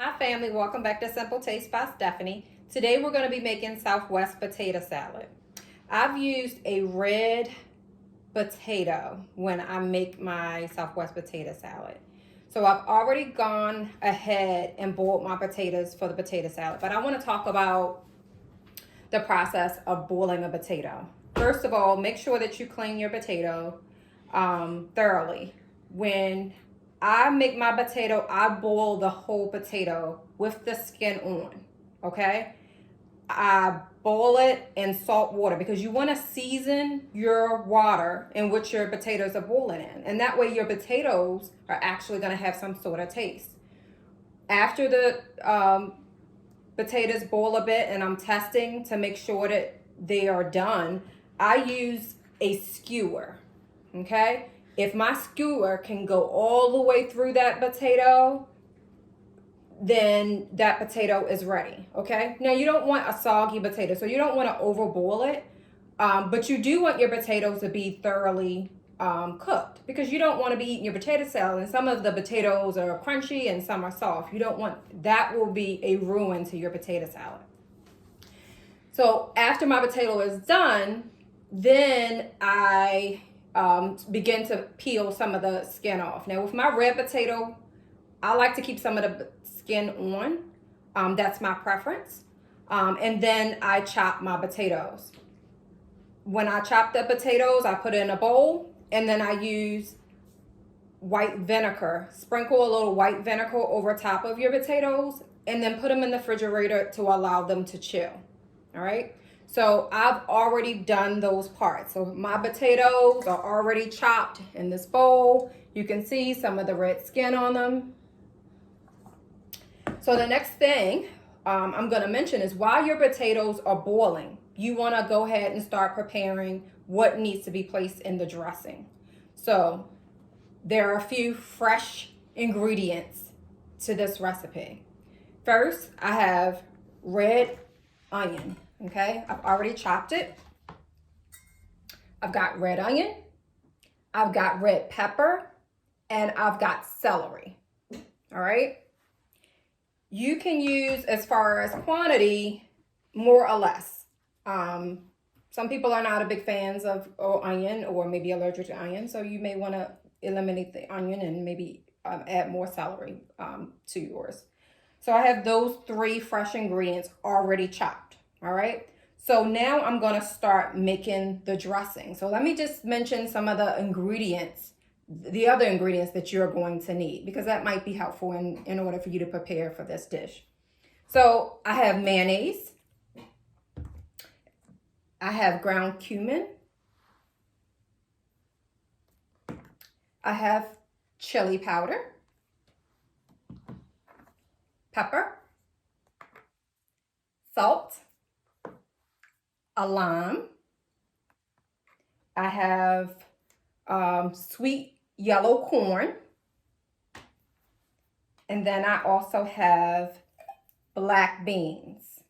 Hi family, welcome back to Simple Taste by Stephanie. Today we're going to be making Southwest potato salad. I've used a red potato when I make my Southwest potato salad. So I've already gone ahead and boiled my potatoes for the potato salad, but I want to talk about the process of boiling a potato. First of all, make sure that you clean your potato thoroughly. When I make my potato, I boil the whole potato with the skin on, okay? I boil it in salt water because you want to season your water in which your potatoes are boiling in. And that way your potatoes are actually going to have some sort of taste. After the potatoes boil a bit and I'm testing to make sure that they are done, I use a skewer, okay? If my skewer can go all the way through that potato, then that potato is ready, okay? Now, you don't want a soggy potato, so you don't want to overboil it, but you do want your potatoes to be thoroughly cooked because you don't want to be eating your potato salad and some of the potatoes are crunchy and some are soft. You don't want, that will be a ruin to your potato salad. So after my potato is done, then I begin to peel some of the skin off. Now with my red potato, I like to keep some of the skin on. That's my preference. And then I chop my potatoes. When I chop the potatoes, I put it in a bowl and then I use white vinegar. Sprinkle a little white vinegar over top of your potatoes and then put them in the refrigerator to allow them to chill. All right. So I've already done those parts. So my potatoes are already chopped in this bowl. You can see some of the red skin on them. So the next thing I'm going to mention is while your potatoes are boiling, you want to go ahead and start preparing what needs to be placed in the dressing. So there are a few fresh ingredients to this recipe. First, I have red onion, okay? I've already chopped it. I've got red onion, I've got red pepper, and I've got celery, all right? You can use, as far as quantity, more or less. Some people are not a big fans of onion or maybe allergic to onion, so you may want to eliminate the onion and maybe add more celery to yours. So I have those three fresh ingredients already chopped, all right? So now I'm going to start making the dressing. So let me just mention some of the ingredients, the other ingredients that you're going to need, because that might be helpful in order for you to prepare for this dish. So I have mayonnaise. I have ground cumin. I have chili powder, pepper, salt, a lime. I have sweet yellow corn. And then I also have black beans.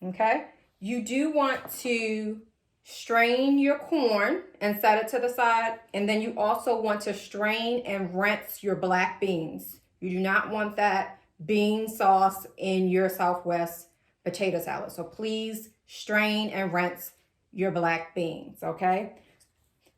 Okay? You do want to strain your corn and set it to the side. And then you also want to strain and rinse your black beans. You do not want that bean sauce in your Southwest potato salad. So please strain and rinse your black beans, okay?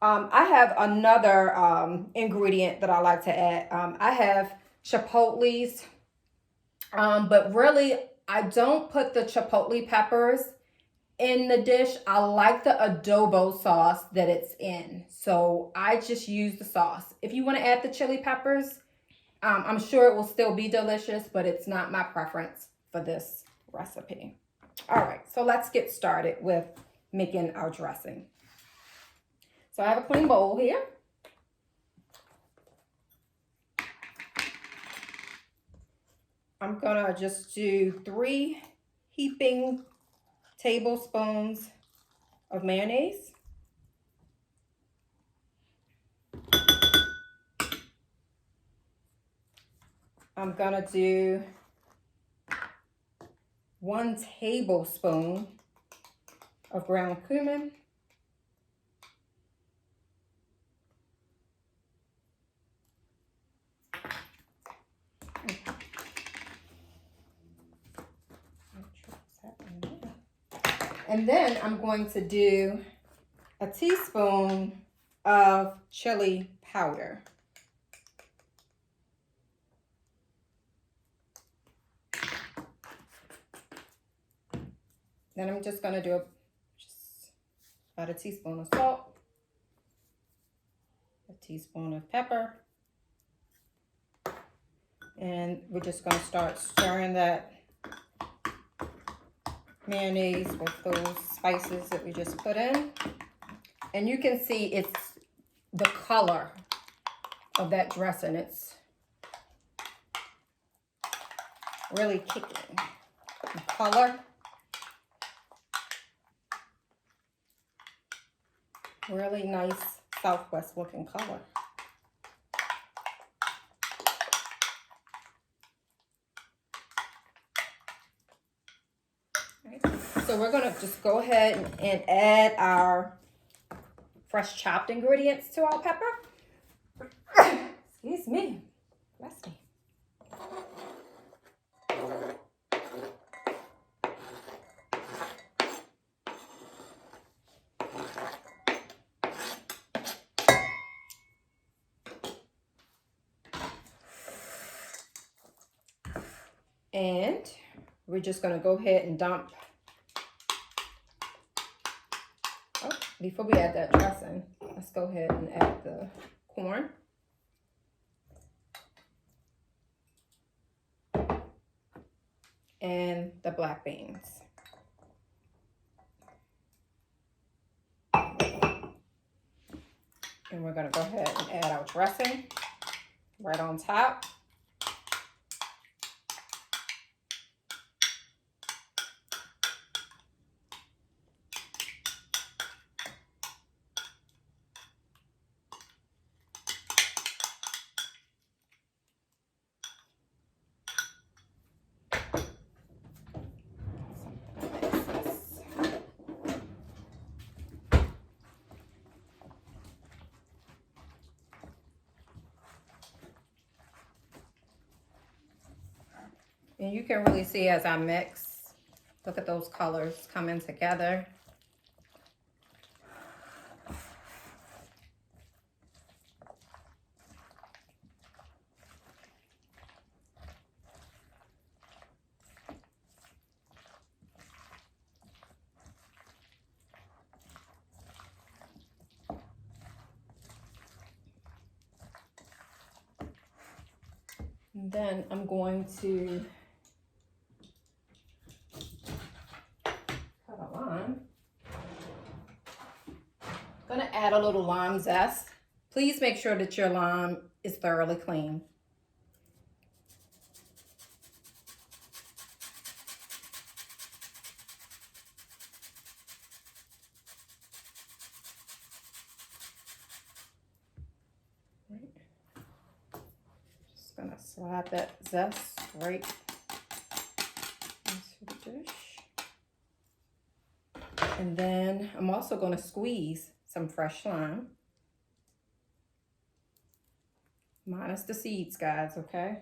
I have another ingredient that I like to add. I have chipotles, but really I don't put the chipotle peppers in the dish. I like the adobo sauce that it's in. So I just use the sauce. If you want to add the chili peppers, I'm sure it will still be delicious, but it's not my preference for this recipe. All right, so let's get started with making our dressing. So I have a clean bowl here. I'm gonna just do 3 heaping tablespoons of mayonnaise. I'm gonna do 1 tablespoon of ground cumin. And then I'm going to do a teaspoon of chili powder. Then I'm just going to do just about a teaspoon of salt, a teaspoon of pepper, and we're just going to start stirring that mayonnaise with those spices that we just put in. And you can see it's the color of that dressing. It's really kicking. The color. Really nice Southwest looking color. Right. So we're going to just go ahead and add our fresh chopped ingredients to our pepper. Excuse me. Bless me. And we're just going to go ahead and dump. Oh, before we add that dressing, let's go ahead and add the corn. And the black beans. And we're going to go ahead and add our dressing right on top. And you can really see as I mix, look at those colors coming together. And then I'm going to cut a lime. I'm going to add a little lime zest. Please make sure that your lime is thoroughly clean. Just going to slide that zest right into the dish. And then I'm also going to squeeze some fresh lime. Minus the seeds, guys, okay?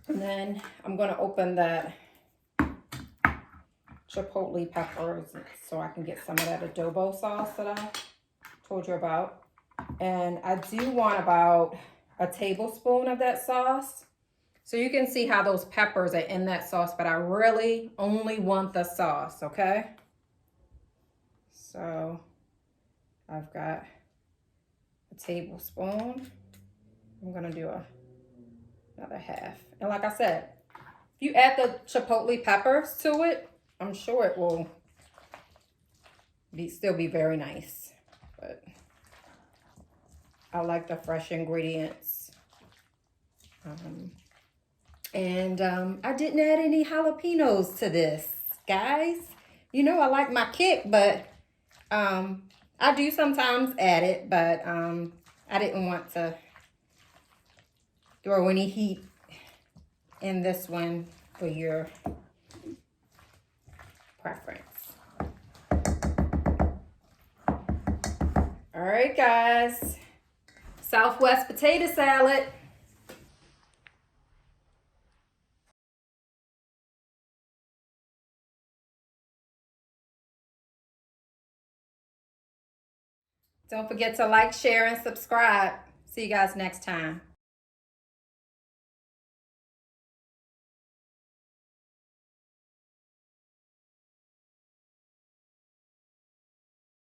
And then I'm going to open that chipotle peppers so I can get some of that adobo sauce that I told you about. And I do want about a tablespoon of that sauce. So you can see how those peppers are in that sauce, but I really only want the sauce, okay? So I've got a tablespoon. I'm gonna do another half. And like I said, if you add the chipotle peppers to it, I'm sure it will still be very nice. But I like the fresh ingredients. I didn't add any jalapenos to this, guys. You know I like my kick, but I do sometimes add it, but I didn't want to throw any heat in this one for your preference. All right, guys. Southwest potato salad. Don't forget to like, share, and subscribe. See you guys next time.